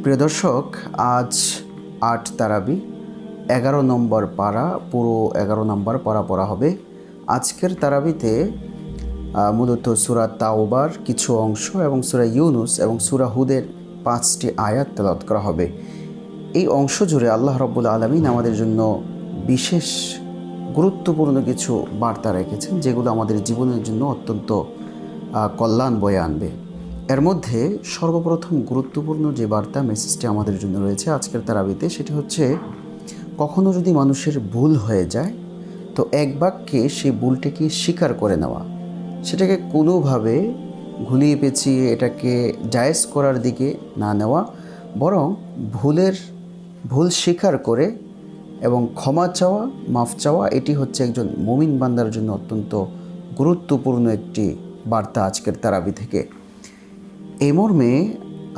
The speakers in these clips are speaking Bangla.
প্রিয় দর্শক, আজ ৮ তারাবি ১১ নম্বর পারা, পুরো ১১ নম্বর পারা পড়া হবে। আজকের তারাবিতে মূলত সূরা তাওবার কিছু অংশ এবং সূরা ইউনুস এবং সূরা হুদের ৫টি আয়াত তেলাওয়াত করা হবে। এই অংশ জুড়ে আল্লাহ রাব্বুল আলামিন আমাদের জন্য বিশেষ গুরুত্বপূর্ণ কিছু বার্তা রেখেছেন, যেগুলো আমাদের জীবনের জন্য অত্যন্ত কল্যাণ বয়ে আনবে। এর মধ্যে সর্বপ্রথম গুরুত্বপূর্ণ যে বার্তা মেসেজটি আমাদের জন্য রয়েছে আজকের তারাবিতে, সেটি হচ্ছে কখনো যদি মানুষের ভুল হয়ে যায় তো এক বাক্যে সেই ভুলটাকে স্বীকার করে নেওয়া, সেটাকে কোনোভাবে ঘুলিয়ে পেঁচিয়ে এটাকে জায়েজ করার দিকে না নেওয়া, বরং ভুল স্বীকার করে এবং ক্ষমা চাওয়া, মাফ চাওয়া, এটি হচ্ছে একজন মুমিন বান্দার জন্য অত্যন্ত গুরুত্বপূর্ণ একটি বার্তা আজকের তারাবি থেকে। এই মর্মে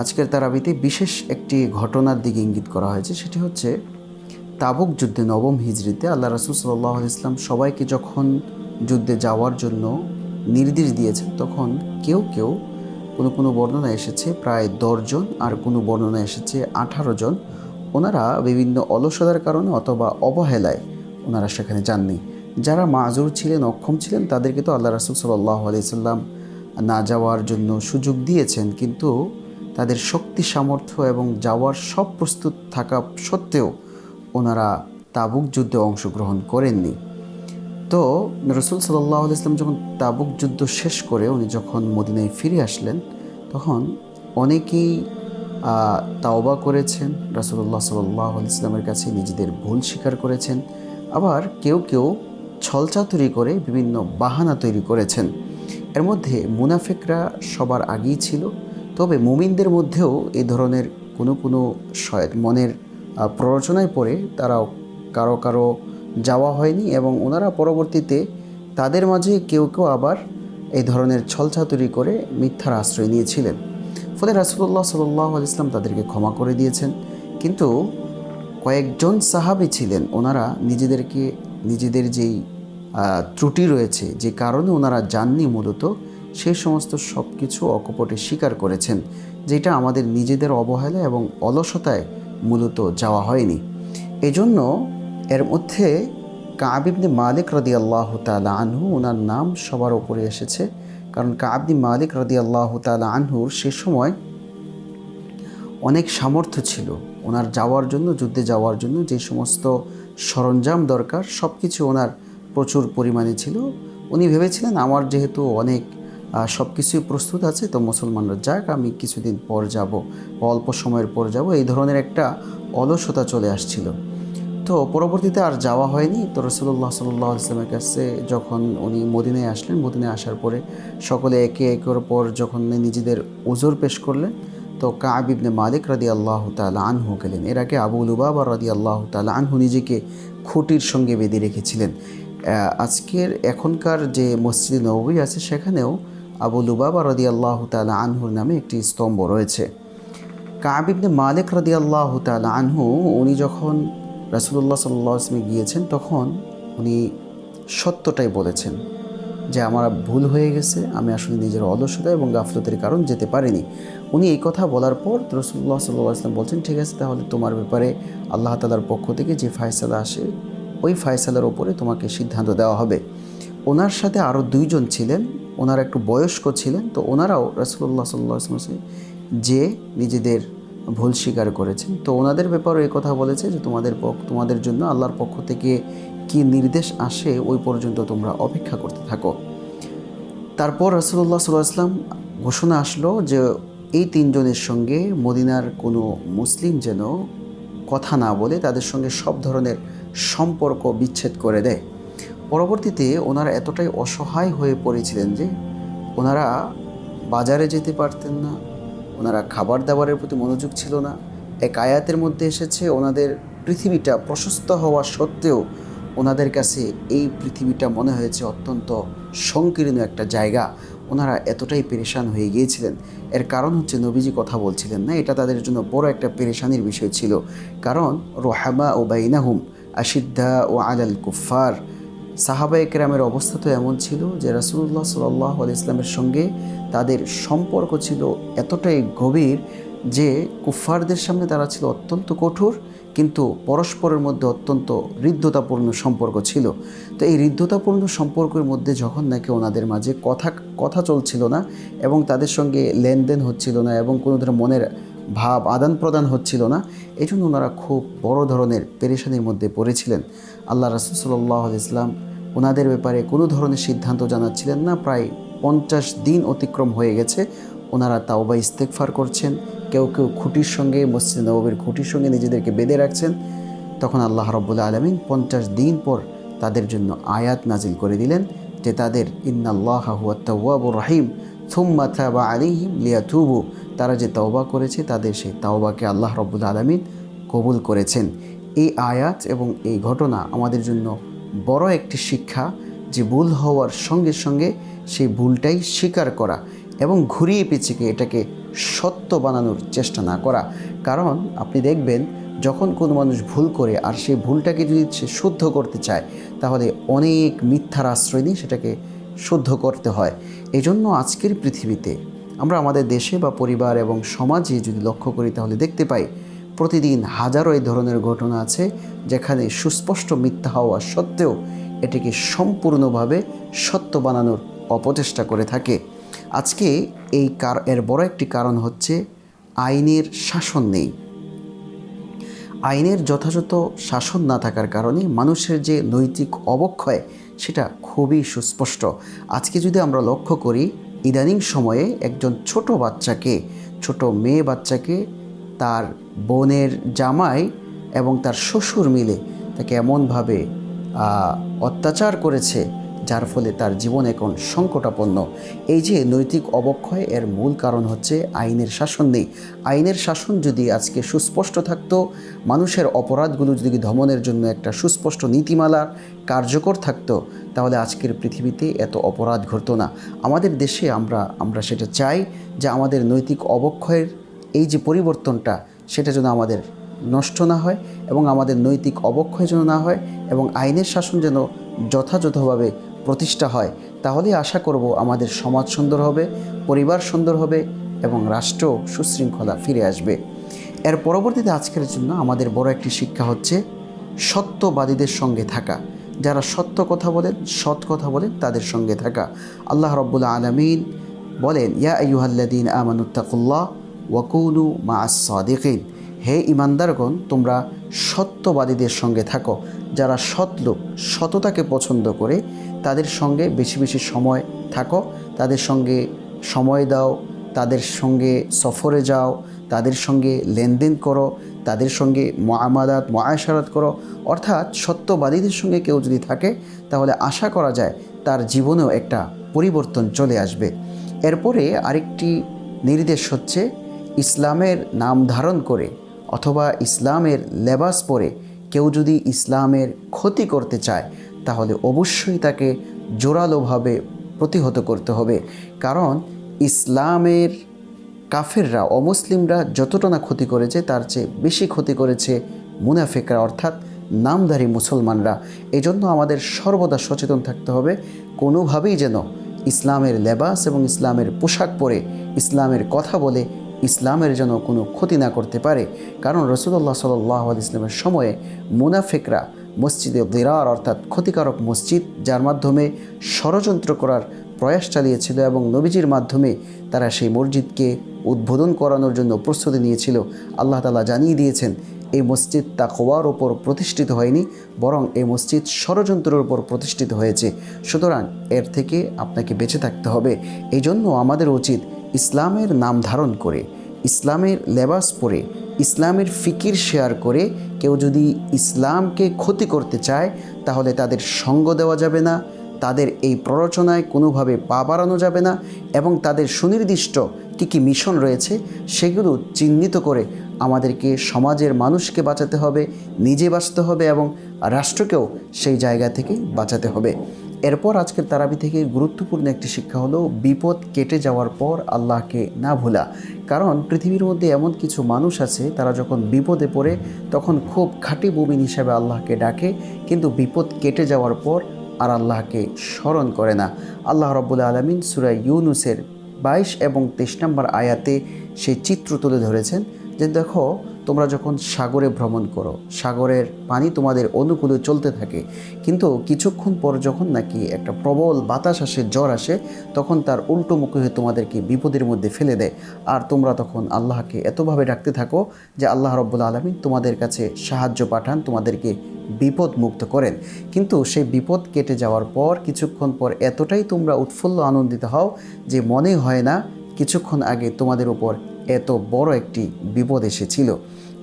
আজকের তারাবিতে বিশেষ একটি ঘটনার দিকে ইঙ্গিত করা হয়েছে। সেটি হচ্ছে তাবুক যুদ্ধে ৯ম হিজরিতে আল্লাহ রাসূল সাল্লাল্লাহু আলাইহি ওয়াসাল্লাম সবাইকে যখন যুদ্ধে যাওয়ার জন্য নির্দেশ দিয়েছেন, তখন কেউ কোনো বর্ণনা এসেছে প্রায় ১০ জন, আর কোনো বর্ণনা এসেছে ১৮ জন। ওনারা বিভিন্ন অলসতার কারণে অথবা অবহেলায় ওনারা সেখানে যাননি। যারা মাজুর ছিলেন, অক্ষম ছিলেন, তাদেরকে তো আল্লাহ রাসূল সাল্লাল্লাহু আলাইহি ওয়াসাল্লাম না যাওয়ার জন্য সুযোগ দিয়েছেন, কিন্তু তাদের শক্তি সামর্থ্য এবং যাওয়ার সব প্রস্তুত থাকা সত্ত্বেও ওনারা তাবুক যুদ্ধে অংশগ্রহণ করেননি। তো রাসূল সাল্লাল্লাহু আলাইহি ওয়াসাল্লাম যখন তাবুক যুদ্ধ শেষ করে উনি যখন মদিনায় ফিরে আসলেন, তখন অনেকেই তাওবা করেছেন, রাসূলুল্লাহ সাল্লাল্লাহু আলাইহি ওয়াসাল্লামের কাছে নিজেদের ভুল স্বীকার করেছেন। আবার কেউ ছলচাতুরি করে বিভিন্ন বাহানা তৈরি করেছেন। এর মধ্যে মুনাফিকরা সবার আগেই ছিল, তবে মুমিনদের মধ্যেও এই ধরনের কোনো মনের প্ররোচনায় পড়ে তারাও কারো যাওয়া হয়নি, এবং ওনারা পরবর্তীতে তাদের মাঝে কেউ আবার এই ধরনের ছলচাতুরি করে মিথ্যার আশ্রয় নিয়েছিলেন। ফলে রাসূলুল্লাহ সাল্লাল্লাহু আলাইহি ওয়াসাল্লাম তাদেরকে ক্ষমা করে দিয়েছেন। কিন্তু কয়েকজন সাহাবী ছিলেন, ওনারা নিজেদের যেই ত্রুটি রয়েছে, যে কারণে ওনারা যাননি, মূলত সেই সমস্ত সব কিছু অকপটে স্বীকার করেছেন, যেটা আমাদের নিজেদের অবহেলা এবং অলসতায় মূলত যাওয়া হয়নি। এজন্য এর মধ্যে কাব ইবনে মালিক রাদিয়াল্লাহু তাআলা আনহু, ওনার নাম সবার উপরে এসেছে, কারণ কাব ইবনে মালিক রাদিয়াল্লাহু তাআলা আনহুর সে সময় অনেক সামর্থ্য ছিল। ওনার যুদ্ধে যাওয়ার জন্য যে সমস্ত সরঞ্জাম দরকার সব কিছু ওনার প্রচুর পরিমাণে ছিল। উনি ভেবেছিলেন, আমার যেহেতু অনেক সব কিছুই প্রস্তুত আছে, তো মুসলমানরা যাক, আমি কিছুদিন পর যাব, অল্প সময়ের পর যাব, এই ধরনের একটা অলসতা চলে আসছিল। তো পরবর্তীতে আর যাওয়া হয়নি। তো রাসূলুল্লাহ সাল্লাল্লাহু আলাইহি ওয়াসাল্লামের কাছে যখন উনি মদিনায় আসলেন, মদিনায় আসার পরে সকলে একে একের পর যখন নিজেদের উযর পেশ করলেন, তো কাব ইবনে মালিক রাদিয়াল্লাহু তাআলা আনহু গেলেন। এর আগে আবু লুবাবা রাদিয়াল্লাহু তাআলা আনহু নিজেকে খুঁটির সঙ্গে বেঁধে রেখেছিলেন। এখনকার যে মসজিদে নববী আছে, সেখানেও আবু লুবাবা রাদিয়াল্লাহু তাআলা আনহুর নামে একটি স্তম্ভ রয়েছে। কাব ইবনে মালিক রাদিয়াল্লাহু তাআলা আনহু উনি যখন রাসূলুল্লাহ সাল্লাল্লাহু আলাইহি ওয়াসাল্লাম গিয়েছেন, তখন উনি সত্যটাই বলেছেন যে আমার ভুল হয়ে গেছে, আমি আসলে নিজের অলসতা এবং গাফলতের কারণ যেতে পারিনি। উনি এই কথা বলার পর রাসূলুল্লাহ সাল্লাল্লাহু আলাইহি ওয়াসাল্লাম বলছেন, ঠিক আছে, তাহলে তোমার ব্যাপারে আল্লাহ তাআলার পক্ষ থেকে যে ফয়সালা আসে, ওই ফয়সালার ওপরে তোমাকে সিদ্ধান্ত দেওয়া হবে। ওনার সাথে আরও 2 জন ছিলেন, ওনারা একটু বয়স্ক ছিলেন। তো ওনারাও রাসূলুল্লাহ সাল্লাল্লাহু আলাইহি ওয়াসাল্লাম যে নিজেদের ভুল স্বীকার করেছেন, তো ওনাদের ব্যাপারে এই কথা বলেছে যে তোমাদের জন্য আল্লাহর পক্ষ থেকে কি নির্দেশ আসে ওই পর্যন্ত তোমরা অপেক্ষা করতে থাকো। তারপর রাসূলুল্লাহ সাল্লাল্লাহু আলাইহি ওয়াসাল্লাম ঘোষণা আসলো যে এই 3 জনের সঙ্গে মদিনার কোনো মুসলিম যেন কথা না বলে, তাদের সঙ্গে সব ধরনের সম্পর্ক বিচ্ছেদ করে দেয়। পরবর্তীতে ওনারা এতটাই অসহায় হয়ে পড়েছিলেন যে ওনারা বাজারে যেতে পারতেন না, ওনারা খাবার দাবারের প্রতি মনোযোগ ছিল না। এক আয়াতের মধ্যে এসেছে, ওনাদের পৃথিবীটা প্রশস্ত হওয়া সত্ত্বেও ওনাদের কাছে এই পৃথিবীটা মনে হয়েছে অত্যন্ত সংকীর্ণ একটা জায়গা। ওনারা এতটাই পেরেশান হয়ে গিয়েছিলেন। এর কারণ হচ্ছে নবীজি কথা বলছিলেন না, এটা তাদের জন্য বড় একটা পেরেশানির বিষয় ছিল। কারণ রুহামা ও বাইনাহুম আশিদ্দা ও আলাল কুফার, সাহাবায়ে কেরামের অবস্থা তো এমন ছিল যে রাসূলুল্লাহ সাল্লাল্লাহু আলাইহি ওয়াসাল্লামের সঙ্গে তাদের সম্পর্ক ছিল এতটাই গভীর যে কুফফারদের সামনে তারা ছিল অত্যন্ত কঠোর, কিন্তু পরস্পরের মধ্যে অত্যন্ত হৃদ্যতাপূর্ণ সম্পর্ক ছিল। তো এই হৃদ্যতাপূর্ণ সম্পর্কের মধ্যে যখন নাকি ওনাদের মাঝে কথা চলছিল না এবং তাদের সঙ্গে লেনদেন হচ্ছিল না এবং কোনো ধরনের মনের ভাব আদান প্রদান হচ্ছিল না, এই জন্য ওনারা খুব বড় ধরনের পেরেশানির মধ্যে পড়েছিলেন। আল্লাহ রাসূল সাল্লাল্লাহু আলাইহি ওয়াসাল্লাম ওনাদের ব্যাপারে কোনো ধরনের সিদ্ধান্ত জানাচ্ছিলেন না। প্রায় 50 দিন অতিক্রম হয়ে গেছে, ওনারা তাওবা ইস্তেগফার করছেন। কেউ কেউ খুঁটির সঙ্গে, মসজিদ নববীর খুঁটির সঙ্গে নিজেদেরকে বেঁধে রাখছেন। তখন আল্লাহ রাব্বুল আলামিন 50 দিন পর তাদের জন্য আয়াত নাজিল করে দিলেন যে তাদের ইন্নাল্লাহা হুয়াত তাওয়াবুর রহিম থুম্মা তাবা আলাইহিম লিয়াতুবু, তারা যে তওবা করেছে তাদের সেই তওবাকে আল্লাহ রাব্বুল আলামিন কবুল করেছেন। এই আয়াত এবং এই ঘটনা আমাদের জন্য বড় একটি শিক্ষা, যে ভুল হওয়ার সঙ্গে সঙ্গে সেই ভুলটাই স্বীকার করা এবং ঘুরিয়ে পেঁচিয়ে এটাকে সত্য বানানোর চেষ্টা না করা। কারণ আপনি দেখবেন যখন কোনো মানুষ ভুল করে আর সেই ভুলটাকে যদি সে শুদ্ধ করতে চায়, তাহলে অনেক মিথ্যার আশ্রয় নিয়ে সেটাকে শুদ্ধ করতে হয়। এই জন্য আজকের পৃথিবীতে আমরা আমাদের দেশে বা পরিবার এবং সমাজে যদি লক্ষ্য করি, তাহলে দেখতে পাই প্রতিদিন হাজারো এই ধরনের ঘটনা আছে যেখানে সুস্পষ্ট মিথ্যা হওয়া সত্ত্বেও এটিকে সম্পূর্ণভাবে সত্য বানানোর অপচেষ্টা করে থাকে। আজকে এর বড় একটি কারণ হচ্ছে আইনের শাসন নেই। আইনের যথাযথ শাসন না থাকার কারণে মানুষের যে নৈতিক অবক্ষয় সেটা খুবই সুস্পষ্ট। আজকে যদি আমরা লক্ষ্য করি, ইদানিং সময়ে একজন ছোট মেয়ে বাচ্চাকে তার বোনের জামাই এবং তার শ্বশুর মিলে তাকে এমনভাবে অত্যাচার করেছে, যার ফলে তার জীবন এখন সংকটাপন্ন। এই যে নৈতিক অবক্ষয়, এর মূল কারণ হচ্ছে আইনের শাসন নেই। আইনের শাসন যদি আজকে সুস্পষ্ট থাকতো, মানুষের অপরাধগুলো যদি দমনের জন্য একটা সুস্পষ্ট নীতিমালা কার্যকর থাকতো, তাহলে আজকের পৃথিবীতে এত অপরাধ ঘটতো না। আমাদের দেশে আমরা সেটা চাই যে আমাদের নৈতিক অবক্ষয়ের এই যে পরিবর্তনটা, সেটা যেন আমাদের নষ্ট না হয় এবং আমাদের নৈতিক অবক্ষয় যেন না হয় এবং আইনের শাসন যেন যথাযথভাবে প্রতিষ্ঠা হয়। তাহলে আশা করব আমাদের সমাজ সুন্দর হবে, পরিবার সুন্দর হবে এবং রাষ্ট্র সুশৃঙ্খলা ফিরে আসবে। এর পরবর্তীতে আজকের জন্য আমাদের বড় একটি শিক্ষা হচ্ছে সত্যবাদীদের সঙ্গে থাকা। যারা সত্য কথা বলেন, সৎ কথা বলেন, তাদের সঙ্গে থাকা। আল্লাহ রাব্বুল আলামিন বলেন, ইয়া আইয়ুহাল্লাযীনা আমানুত্তাকুল্লাহ ওয়া কুনু মা'আস সাদিকিন, হে ঈমানদারগণ, তোমরা সত্যবাদীদের সঙ্গে থাকো। যারা সৎ লোক, সততাকে পছন্দ করে, তাদের সঙ্গে বেশি বেশি সময় থাকো, তাদের সঙ্গে সময় দাও, তাদের সঙ্গে সফরে যাও, তাদের সঙ্গে লেনদেন করো, তাদের সঙ্গে মুআশারাত করো। অর্থাৎ সত্যবাদীদের সঙ্গে কেউ যদি থাকে, তাহলে আশা করা যায় তার জীবনেও একটা পরিবর্তন চলে আসবে। এরপরে আরেকটি নির্দেশ হচ্ছে, ইসলামের নাম ধারণ করে অথবা ইসলামের লেবাস পরে কেউ যদি ইসলামের ক্ষতি করতে চায়, তাহলে অবশ্যই তাকে জোরালোভাবে প্রতিহত করতে হবে। কারণ ইসলামের কাফেররা, অমুসলিমরা যতটা না ক্ষতি করেছে, তার চেয়ে বেশি ক্ষতি করেছে মুনাফিকরা, অর্থাৎ নামধারী মুসলমানরা। এই জন্য আমাদের সর্বদা সচেতন থাকতে হবে, কোনোভাবেই যেন ইসলামের লেবাস এবং ইসলামের পোশাক পরে, ইসলামের কথা বলে ইসলামের যেন কোনো ক্ষতি না করতে পারে। কারণ রাসূলুল্লাহ সাল্লাল্লাহু আলাইহি ওয়াসাল্লামের সময়ে মুনাফিকরা মসজিদে দিরার, অর্থাৎ ক্ষতিকারক মসজিদ, যার মাধ্যমে ষড়যন্ত্র করার প্রয়াস চালিয়েছিল এবং নবীজির মাধ্যমে তারা সেই মসজিদকে উদ্বোধন করানোর জন্য প্রস্তুতি নিয়েছিল। আল্লাহ তাআলা জানিয়ে দিয়েছেন, এই মসজিদ তাকওয়ার ওপর প্রতিষ্ঠিত হয়নি, বরং এই মসজিদ ষড়যন্ত্রের উপর প্রতিষ্ঠিত হয়েছে। সুতরাং এর থেকে আপনাকে বেঁচে থাকতে হবে। এই জন্য আমাদের উচিত ইসলামের নাম ধারণ করে, ইসলামের লেবাস পরে, ইসলামের ফিকির শেয়ার করে কেউ যদি ইসলামকে ক্ষতি করতে চায়, তাহলে তাদের সঙ্গ দেওয়া যাবে না, তাদের এই প্ররোচনায় কোনোভাবে পা বাড়ানো যাবে না এবং তাদের সুনির্দিষ্ট কী মিশন রয়েছে সেগুলো চিহ্নিত করে আমাদেরকে সমাজের মানুষকে বাঁচাতে হবে, নিজে বাঁচতে হবে এবং রাষ্ট্রকেও সেই জায়গা থেকে বাঁচাতে হবে। এরপর আজকের তারাবি থেকে গুরুত্বপূর্ণ একটি শিক্ষা হলো বিপদ কেটে যাওয়ার পর আল্লাহকে না ভোলা। কারণ পৃথিবীর মধ্যে এমন কিছু মানুষ আছে, তারা যখন বিপদে পড়ে তখন খুব খাঁটি মুমিন হিসাবে আল্লাহকে ডাকে, কিন্তু বিপদ কেটে যাওয়ার পর আর আল্লাহকে স্মরণ করে না। আল্লাহ রাব্বুল আলামিন সূরা ইউনূসের 22 এবং 23 নম্বর আয়াতে সেই চিত্র তুলে ধরেছেন যে দেখো, তোমরা যখন সাগরে ভ্রমণ করো, সাগরের পানি তোমাদের অনুকূলে চলতে থাকে, কিন্তু কিছুক্ষণ পর যখন নাকি একটা প্রবল বাতাস আসে, ঝড় আসে, তখন তার উল্টোমুখী হয়ে তোমাদেরকে বিপদের মধ্যে ফেলে দেয়। আর তোমরা তখন আল্লাহকে এতভাবে ডাকতে থাকো যে আল্লাহ রাব্বুল আলামিন তোমাদের কাছে সাহায্য পাঠান, তোমাদেরকে বিপদ মুক্ত করেন। কিন্তু সেই বিপদ কেটে যাওয়ার পর কিছুক্ষণ পর এতটাই তোমরা উৎফুল্ল আনন্দিত হও যে মনে হয় না কিছুক্ষণ আগে তোমাদের উপর এত বড় একটি বিপদ এসেছিল।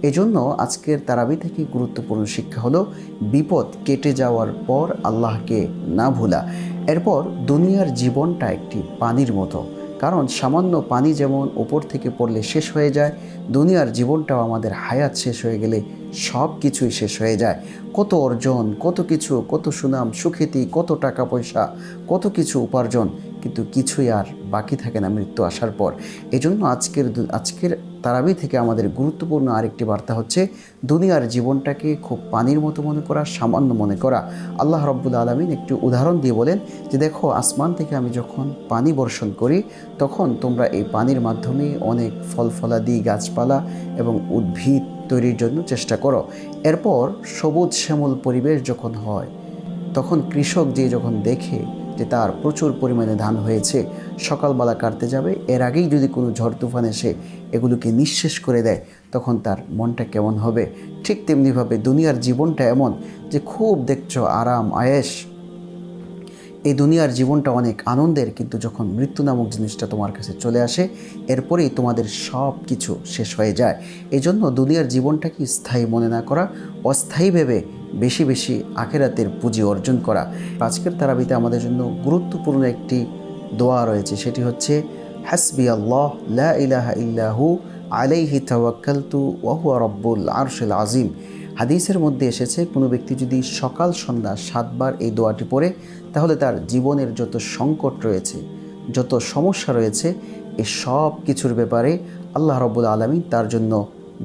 এজন্য আজকের তারাবি থেকে গুরুত্বপূর্ণ শিক্ষা হলো বিপদ কেটে যাওয়ার পর আল্লাহকে না ভোলা। এরপর দুনিয়ার জীবনটা একটি পানির মতো, কারণ সামান্য পানি যেমন উপর থেকে পড়লে শেষ হয়ে যায়, দুনিয়ার জীবনটাও আমাদের হায়াত শেষ হয়ে গেলে সব কিছুই শেষ হয়ে যায়। কত অর্জন, কত কিছু, কত সুনাম সুখ্যাতি, কত টাকা পয়সা, কত কিছু উপার্জন, কিন্তু কিছুই আর বাকি থাকে না মৃত্যু আসার পর। এজন্য আজকের তারাবি থেকে আমাদের গুরুত্বপূর্ণ আরেকটি বার্তা হচ্ছে দুনিয়ার জীবনটাকে খুব পানির মতো মনে করা, সামান্য মনে করা। আল্লাহ রাব্বুল আলামিন একটি উদাহরণ দিয়ে বলেন যে দেখো, আসমান থেকে আমি যখন পানি বর্ষণ করি তখন তোমরা এই পানির মাধ্যমে অনেক ফল ফলাদি, গাছপালা এবং উদ্ভিদ তৈরির জন্য চেষ্টা করো। এরপর সবুজ শ্যামল পরিবেশ যখন হয়, তখন কৃষক যখন দেখে যে তার প্রচুর পরিমাণে ধান হয়েছে, সকালবেলা কাটতে যাবে, এর আগেই যদি কোনো ঝড় তুফান এসে এগুলোকে নিঃশেষ করে দেয়, তখন তার মনটা কেমন হবে। ঠিক তেমনিভাবে দুনিয়ার জীবনটা এমন যে খুব দেখছো আরাম আয়েশ, এই দুনিয়ার জীবনটা অনেক আনন্দের, কিন্তু যখন মৃত্যু নামক জিনিসটা তোমার কাছে চলে আসে, এরপরেই তোমাদের সব কিছু শেষ হয়ে যায়। এই জন্য দুনিয়ার জীবনটাকে স্থায়ী মনে না করা, অস্থায়ী ভেবে বেশি বেশি আখিরাতের পুঁজি অর্জন করা। আজকের তারাবিতে আমাদের জন্য গুরুত্বপূর্ণ একটি দোয়া রয়েছে, সেটি হচ্ছে হাসবি আল্লাহ লা ইলাহা ইল্লাহু আলাইহি তাওয়াক্কালতু ওয়া হুয়া রাব্বুল আরশিল আযীম। হাদিসের মধ্যে এসেছে, কোনো ব্যক্তি যদি সকাল সন্ধ্যা 7 বার এই দোয়াটি পড়ে, তাহলে তার জীবনের যত সংকট রয়েছে, যত সমস্যা রয়েছে, এই সব কিছুর ব্যাপারে আল্লাহ রাব্বুল আলামিন তার জন্য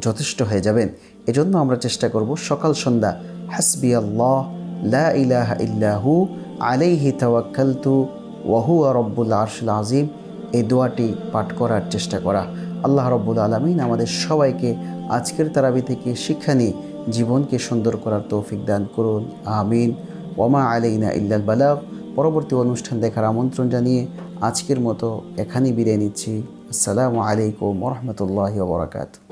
যথেষ্ট হয়ে যাবেন। এজন্য আমরা চেষ্টা করব সকাল সন্ধ্যা হাসবি আল্লাহ লা ইলাহা ইল্লাহু আলাইহি তাওয়াক্কালতু ওয়া হুয়া রাব্বুল আরশিল আযীম এই দোয়াটি পাঠ করার চেষ্টা করা। আল্লাহ রাব্বুল আলামিন আমাদের সবাইকে আজকের তারাবি থেকে শিক্ষা নিয়ে জীবনকে সুন্দর করার তৌফিক দান করুন, আমিন। ওমা আলাইনা ইল্লাল বালাগ। পরবর্তী অনুষ্ঠান দেখার আমন্ত্রণ জানিয়ে আজকের মতো এখানেই বিদায় নিচ্ছি। আসসালামু আলাইকুম ওয়া রাহমাতুল্লাহি ওয়া বারাকাতুহু।